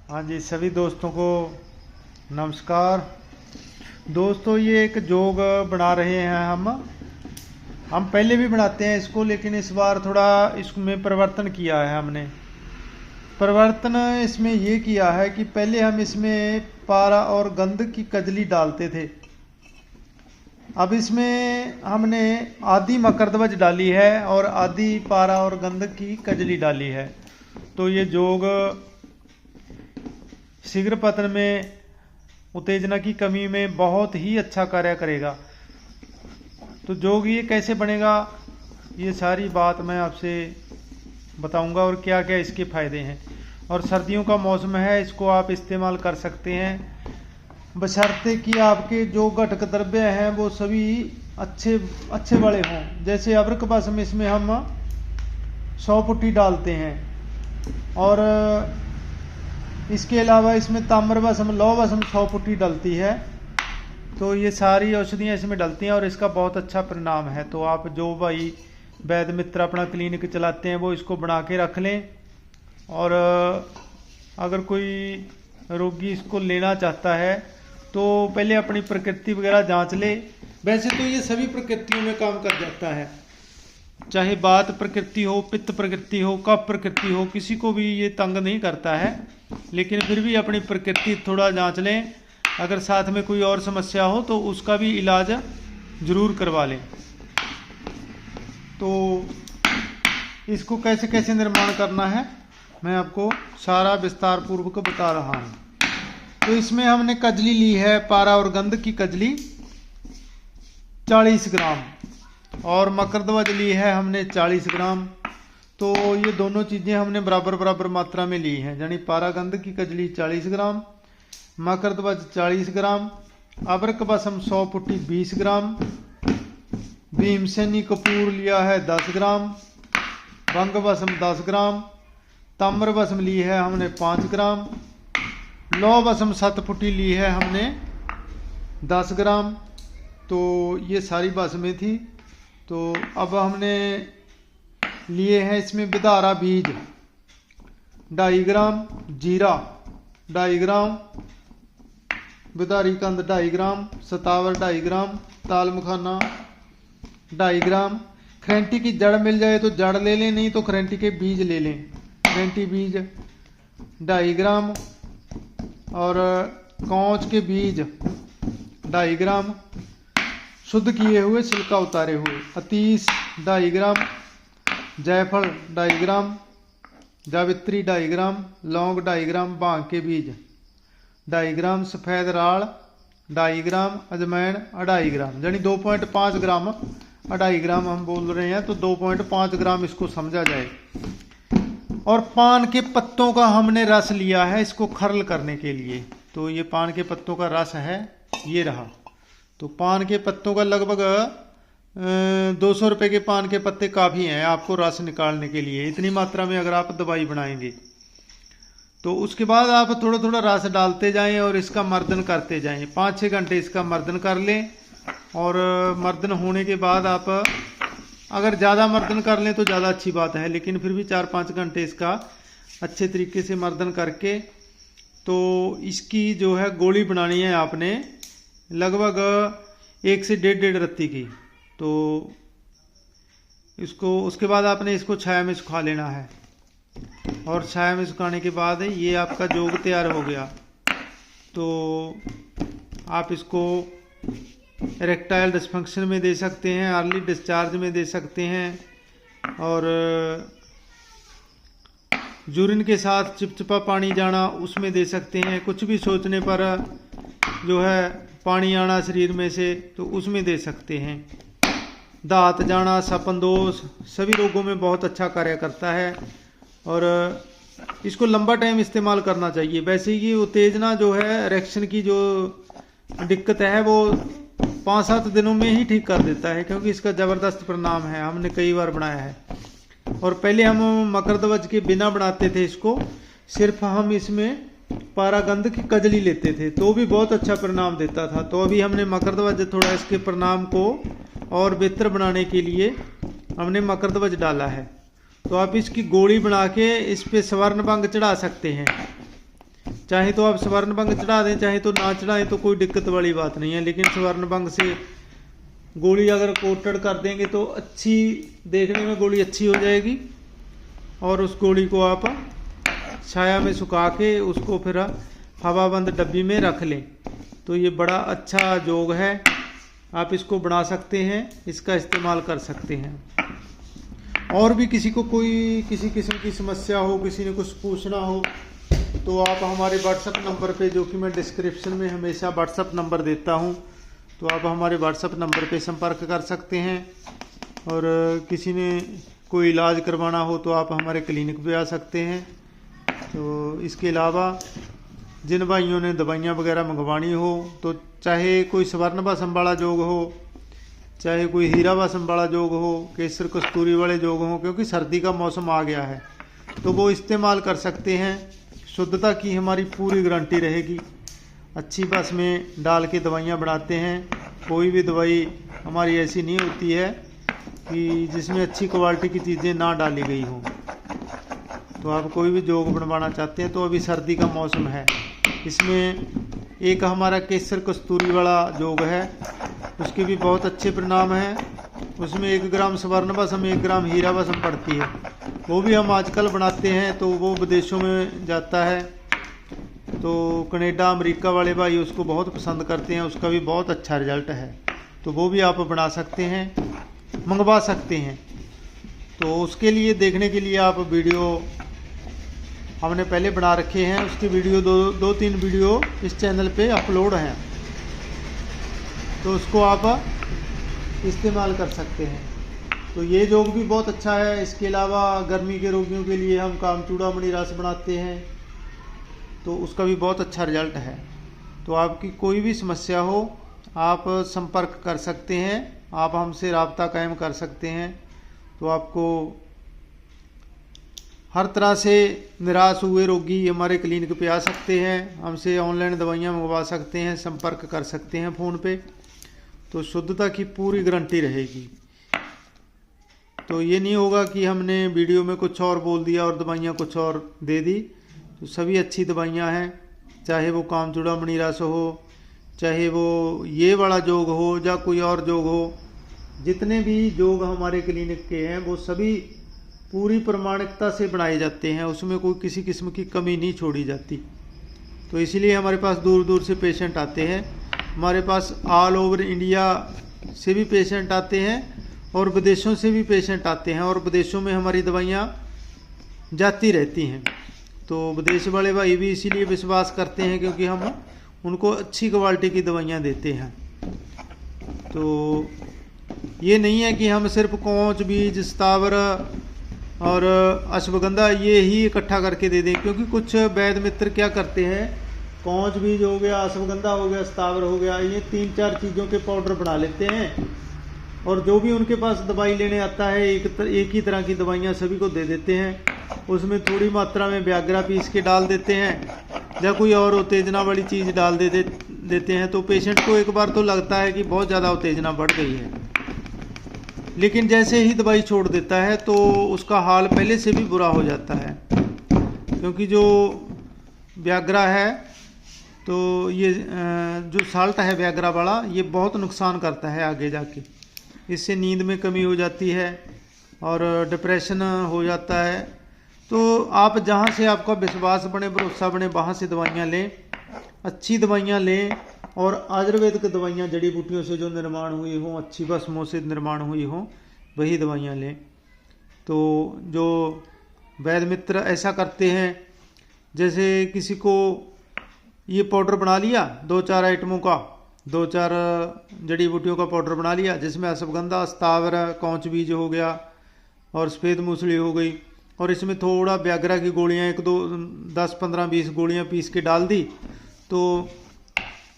हाँ जी, सभी दोस्तों को नमस्कार। दोस्तों, ये एक जोग बना रहे हैं हम पहले भी बनाते हैं इसको, लेकिन इस बार थोड़ा इसमें परिवर्तन किया है हमने। परिवर्तन इसमें ये किया है कि पहले हम इसमें पारा और गंध की कजली डालते थे। अब इसमें हमने आधी मकरध्वज डाली है और आधी पारा और गंध की कजली डाली है। तो ये जोग शीघ्र पतन में, उत्तेजना की कमी में बहुत ही अच्छा कार्य करेगा। तो जोग ये कैसे बनेगा, ये सारी बात मैं आपसे बताऊंगा और क्या क्या इसके फायदे हैं। और सर्दियों का मौसम है, इसको आप इस्तेमाल कर सकते हैं, बशर्ते कि आपके जो घटक द्रव्य हैं वो सभी अच्छे वाले हों। जैसे अबरक भस्म इसमें हम 100 पुट्टी डालते हैं, और इसके अलावा इसमें ताम्र भस्म, लौह भस्म 100 पुट्टी डलती है। तो ये सारी औषधियाँ इसमें डलती हैं और इसका बहुत अच्छा परिणाम है। तो आप जो भाई वैद्य मित्र अपना क्लिनिक चलाते हैं वो इसको बना के रख लें, और अगर कोई रोगी इसको लेना चाहता है तो पहले अपनी प्रकृति वगैरह जांच ले। वैसे तो ये सभी प्रकृतियों में काम कर जाता है, चाहे वात प्रकृति हो, पित्त प्रकृति हो, कफ प्रकृति हो, किसी को भी ये तंग नहीं करता है। लेकिन फिर भी अपनी प्रकृति थोड़ा जांच लें, अगर साथ में कोई और समस्या हो तो उसका भी इलाज जरूर करवा लें। तो इसको कैसे कैसे निर्माण करना है मैं आपको सारा विस्तार पूर्वक बता रहा हूँ। तो इसमें हमने कजली ली है, पारा और गंध की कजली 40 ग्राम, और मकरध्वज ली है हमने 40 ग्राम। तो ये दोनों चीज़ें हमने बराबर बराबर मात्रा में ली हैं, यानी पारा गंध की कजली 40 ग्राम, मकरध्वज 40 ग्राम, अबरक भस्म 100 पुट्टी 20 ग्राम, भीमसेनी कपूर लिया है 10 ग्राम, भंग भस्म 10 ग्राम, ताम्र भस्म ली है हमने 5 ग्राम, लौह भस्म 7 पुट्टी ली है हमने 10 ग्राम। तो ये सारी भस्में थी। तो अब हमने लिए हैं इसमें बिदारा बीज 2.5 ग्राम, जीरा 2.5 ग्राम, बिदारी कंद 2.5 ग्राम, सतावर 2.5 ग्राम, ताल मखाना 2.5 ग्राम। खरेंटी की जड़ मिल जाए तो जड़ ले लें, नहीं तो खरेंटी के बीज ले लें। खरेंटी बीज 2.5 ग्राम, और कौच के बीज 2.5 ग्राम, शुद्ध किए हुए छिलका उतारे हुए। अतीस 2.5 ग्राम, जायफल 2.5 ग्राम, जावित्री 2.5 ग्राम, लौंग 2.5 ग्राम, भांग के बीज 2.5 ग्राम, सफ़ेद राल 2.5 ग्राम, अजमैन 2.5 ग्राम, यानी 2.5 ग्राम, 2.5 ग्राम हम बोल रहे हैं तो 2.5 ग्राम इसको समझा जाए। और पान के पत्तों का हमने रस लिया है इसको खरल करने के लिए। तो ये पान के पत्तों का रस है, ये रहा। तो पान के पत्तों का लगभग 200 रुपये के पान के पत्ते काफ़ी हैं आपको रस निकालने के लिए, इतनी मात्रा में अगर आप दवाई बनाएंगे। तो उसके बाद आप थोड़ा थोड़ा रस डालते जाएं और इसका मर्दन करते जाएं। 5-6 घंटे इसका मर्दन कर लें, और मर्दन होने के बाद आप अगर ज़्यादा मर्दन कर लें तो ज़्यादा अच्छी बात है, लेकिन फिर भी 4-5 घंटे इसका अच्छे तरीके से मर्दन करके, तो इसकी जो है गोली बनानी है आपने लगभग 1 से 1.5 रत्ती की। तो इसको उसके बाद आपने इसको छाया में सुखा लेना है, और छाया में सुखाने के बाद ये आपका जोग तैयार हो गया। तो आप इसको इरेक्टाइल डिस्फंक्शन में दे सकते हैं, अर्ली डिस्चार्ज में दे सकते हैं, और यूरिन के साथ चिपचिपा पानी जाना उसमें दे सकते हैं। कुछ भी सोचने पर जो है पानी आना शरीर में से, तो उसमें दे सकते हैं। दांत जाना, सपन दोष, सभी रोगों में बहुत अच्छा कार्य करता है, और इसको लंबा टाइम इस्तेमाल करना चाहिए। वैसे ही उत्तेजना जो है, इरेक्शन की जो दिक्कत है वो 5-7 दिनों में ही ठीक कर देता है, क्योंकि इसका ज़बरदस्त परिणाम है, हमने कई बार बनाया है। और पहले हम मकरध्वज के बिना बनाते थे इसको, सिर्फ हम इसमें पारागंध की कजली लेते थे, तो भी बहुत अच्छा परिणाम देता था। तो अभी हमने मकरध्वज थोड़ा इसके परिणाम को और बेहतर बनाने के लिए हमने मकरध्वज डाला है। तो आप इसकी गोली बना के इस पे स्वर्ण भंग चढ़ा सकते हैं। चाहे तो आप स्वर्ण भंग चढ़ा दें, चाहे तो ना चढ़ाएं, तो कोई दिक्कत वाली बात नहीं है। लेकिन स्वर्ण भंग से गोली अगर कोटेड कर देंगे तो अच्छी, देखने में गोली अच्छी हो जाएगी। और उस गोली को आप छाया में सुखा के उसको फिर हवाबंद डब्बी में रख लें, तो ये बड़ा अच्छा जोग है। आप इसको बना सकते हैं, इसका इस्तेमाल कर सकते हैं। और भी किसी को कोई किसी किस्म की समस्या हो, किसी ने कुछ पूछना हो, तो आप हमारे व्हाट्सएप नंबर पे, जो कि मैं डिस्क्रिप्शन में हमेशा व्हाट्सएप नंबर देता हूं, तो आप हमारे व्हाट्सएप नंबर पे संपर्क कर सकते हैं। और किसी ने कोई इलाज करवाना हो तो आप हमारे क्लिनिक पे आ सकते हैं। तो इसके अलावा जिन भाइयों ने दवाइयाँ वगैरह मंगवानी हो, तो चाहे कोई स्वर्ण भस्म वाला जोग हो, चाहे कोई हीरा भस्म वाला जोग हो, केसर कस्तूरी वाले जोग हो, क्योंकि सर्दी का मौसम आ गया है, तो वो इस्तेमाल कर सकते हैं। शुद्धता की हमारी पूरी गारंटी रहेगी। अच्छी बस में डाल के दवाइयाँ बनाते हैं। कोई भी दवाई हमारी ऐसी नहीं होती है कि जिसमें अच्छी क्वालिटी की चीज़ें ना डाली गई हों। तो आप कोई भी जोग बनवाना चाहते हैं तो अभी सर्दी का मौसम है, इसमें एक हमारा केसर कस्तूरी वाला जोग है, उसके भी बहुत अच्छे परिणाम हैं। उसमें 1 ग्राम स्वर्ण भस्म 1 ग्राम हीरा भस्म पड़ती है, वो भी हम आजकल बनाते हैं, तो वो विदेशों में जाता है। तो कनाडा अमेरिका वाले भाई उसको बहुत पसंद करते हैं, उसका भी बहुत अच्छा रिजल्ट है। तो वो भी आप बना सकते हैं, मंगवा सकते हैं। तो उसके लिए देखने के लिए आप वीडियो हमने पहले बना रखे हैं, उसकी वीडियो दो तीन वीडियो इस चैनल पे अपलोड हैं, तो उसको आप इस्तेमाल कर सकते हैं। तो ये जोग भी बहुत अच्छा है। इसके अलावा गर्मी के रोगियों के लिए हम कामचूड़ा मणि रस बनाते हैं, तो उसका भी बहुत अच्छा रिजल्ट है। तो आपकी कोई भी समस्या हो, आप संपर्क कर सकते हैं, आप हमसे राब्ता कायम कर सकते हैं। तो आपको हर तरह से निराश हुए रोगी हमारे क्लिनिक पे आ सकते हैं, हमसे ऑनलाइन दवाइयाँ मंगवा सकते हैं, संपर्क कर सकते हैं फ़ोन पे। तो शुद्धता की पूरी गारंटी रहेगी। तो ये नहीं होगा कि हमने वीडियो में कुछ और बोल दिया और दवाइयाँ कुछ और दे दी। तो सभी अच्छी दवाइयाँ हैं, चाहे वो कामचूड़ा मणि रस हो, चाहे वो ये वाला जोग हो या कोई और जोग हो। जितने भी जोग हमारे क्लिनिक के हैं वो सभी पूरी प्रमाणिकता से बनाए जाते हैं, उसमें कोई किसी किस्म की कमी नहीं छोड़ी जाती। तो इसीलिए हमारे पास दूर दूर से पेशेंट आते हैं। हमारे पास ऑल ओवर इंडिया से भी पेशेंट आते हैं और विदेशों से भी पेशेंट आते हैं, और विदेशों में हमारी दवाइयाँ जाती रहती हैं। तो विदेश वाले भाई भी इसीलिए विश्वास करते हैं क्योंकि हम उनको अच्छी क्वालिटी की दवाइयाँ देते हैं। तो ये नहीं है कि हम सिर्फ कौच बीज स्थावर और अश्वगंधा ये ही इकट्ठा करके दे दें, क्योंकि कुछ वैद्य मित्र क्या करते हैं, कौच बीज हो गया, अश्वगंधा हो गया, स्थावर हो गया, ये 3-4 चीज़ों के पाउडर बना लेते हैं और जो भी उनके पास दवाई लेने आता है एक ही तरह की दवाइयाँ सभी को दे देते हैं। उसमें थोड़ी मात्रा में व्याग्रा पीस के डाल देते हैं या कोई और उत्तेजना वाली चीज़ डाल देते हैं। तो पेशेंट को एक बार तो लगता है कि बहुत ज़्यादा उत्तेजना बढ़ गई है, लेकिन जैसे ही दवाई छोड़ देता है तो उसका हाल पहले से भी बुरा हो जाता है। क्योंकि जो व्याग्रा है, तो ये जो साल्ट है व्याग्रा वाला, ये बहुत नुकसान करता है आगे जाके। इससे नींद में कमी हो जाती है और डिप्रेशन हो जाता है। तो आप जहाँ से आपका विश्वास बने, भरोसा बने, वहाँ से दवाइयाँ लें, अच्छी दवाइयाँ लें। और आयुर्वेदिक दवाइयाँ जड़ी बूटियों से जो निर्माण हुई हों, अच्छी भस्मों से निर्माण हुई हों, वही दवाइयाँ लें। तो जो वैद्य मित्र ऐसा करते हैं, जैसे किसी को ये पाउडर बना लिया 2-4 आइटमों का, 2-4 जड़ी बूटियों का पाउडर बना लिया, जिसमें अश्वगंधा, स्थावर, कौच बीज हो गया और सफ़ेद मूसली हो गई, और इसमें थोड़ा व्याग्रा की गोलियाँ 1-2 10-15-20 गोलियाँ पीस के डाल दी। तो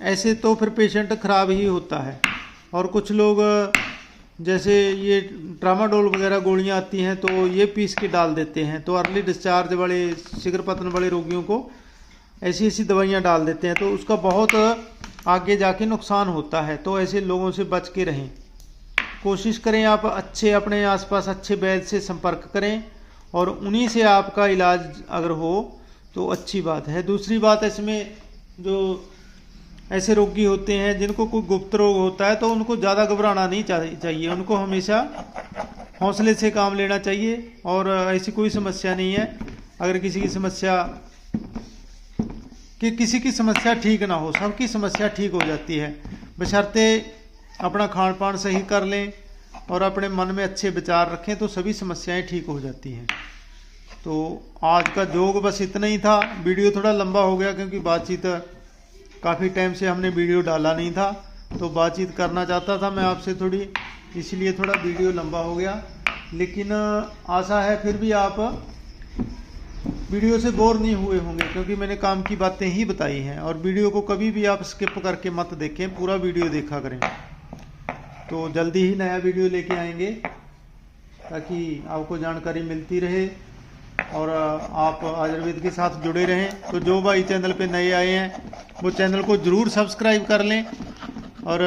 ऐसे तो फिर पेशेंट ख़राब ही होता है। और कुछ लोग जैसे ये ट्रामाडोल वगैरह गोलियां आती हैं, तो ये पीस के डाल देते हैं। तो अर्ली डिस्चार्ज वाले, शीघ्र पतन वाले रोगियों को ऐसी ऐसी दवाइयां डाल देते हैं, तो उसका बहुत आगे जाके नुकसान होता है। तो ऐसे लोगों से बच के रहें। कोशिश करें आप अच्छे, अपने आसपास अच्छे वैद्य से संपर्क करें और उन्हीं से आपका इलाज अगर हो तो अच्छी बात है। दूसरी बात, इसमें जो ऐसे रोगी होते हैं जिनको कोई गुप्त रोग होता है तो उनको ज़्यादा घबराना नहीं चाहिए, उनको हमेशा हौसले से काम लेना चाहिए। और ऐसी कोई समस्या नहीं है। अगर किसी की समस्या ठीक ना हो, सबकी समस्या ठीक हो जाती है, बशर्ते अपना खान पान सही कर लें और अपने मन में अच्छे विचार रखें तो सभी समस्याएं ठीक हो जाती हैं। तो आज का जोग बस इतना ही था। वीडियो थोड़ा लंबा हो गया क्योंकि बातचीत काफ़ी टाइम से हमने वीडियो डाला नहीं था, तो बातचीत करना चाहता था मैं आपसे थोड़ी, इसलिए थोड़ा वीडियो लंबा हो गया। लेकिन आशा है फिर भी आप वीडियो से बोर नहीं हुए होंगे, क्योंकि मैंने काम की बातें ही बताई हैं। और वीडियो को कभी भी आप स्किप करके मत देखें, पूरा वीडियो देखा करें। तो जल्दी ही नया वीडियो लेके आएंगे ताकि आपको जानकारी मिलती रहे और आप आयुर्वेद के साथ जुड़े रहें। तो जो भाई चैनल पे नए आए हैं वो चैनल को ज़रूर सब्सक्राइब कर लें और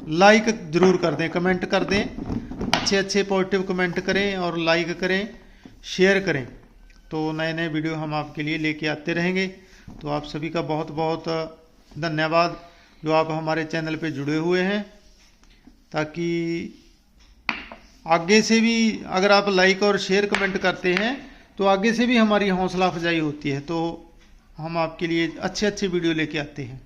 लाइक ज़रूर कर दें, कमेंट कर दें, अच्छे पॉजिटिव कमेंट करें और लाइक करें, शेयर करें। तो नए नए वीडियो हम आपके लिए लेके आते रहेंगे। तो आप सभी का बहुत बहुत धन्यवाद जो आप हमारे चैनल पे जुड़े हुए हैं, ताकि आगे से भी अगर आप लाइक और शेयर कमेंट करते हैं तो आगे से भी हमारी हौसला अफजाई होती है। तो हम आपके लिए अच्छे वीडियो लेके आते हैं।